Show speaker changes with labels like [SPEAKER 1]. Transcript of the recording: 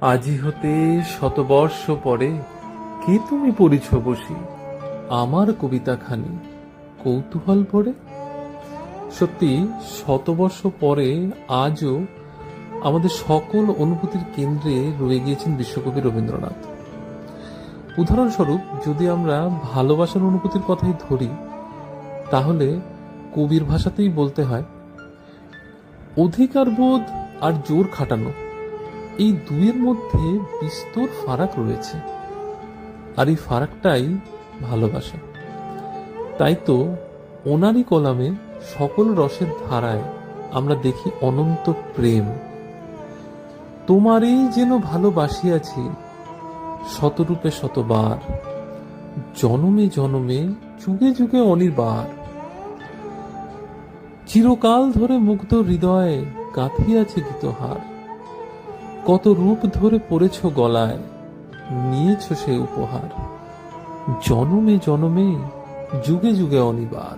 [SPEAKER 1] আজি হতে শতবর্ষ পরে কে তুমি পড়িছ বসি আমার কবিতাখানি কৌতূহল ভরে। সত্যি শতবর্ষ পরে আজও আমাদের সকল অনুভূতির কেন্দ্রে রয়ে গিয়েছেন বিশ্বকবি রবীন্দ্রনাথ। উদাহরণস্বরূপ যদি আমরা ভালোবাসার অনুভূতির কথাই ধরি, তাহলে কবির ভাষাতেই বলতে হয়, অধিকারবোধ আর জোর খাটানো, এই দুইয়ের মধ্যে বিস্তর ফারাক রয়েছে, আর এই ফারাকটাই ভালোবাসা। তাই তো ওনারই কলামে সকল রসের ধারায় আমরা দেখি অনন্ত প্রেম। তোমারই যেন ভালোবাসিয়াছি শতরূপে শতবার, জনমে জনমে যুগে যুগে অনির্বার। চিরকাল ধরে মুগ্ধ হৃদয়ে গাঁথিয়াছে গীতহার, কত রূপ ধরে পড়েছ গলায়, নিয়েছ সে উপহার, জনমে জনমে যুগে যুগে অনিবার।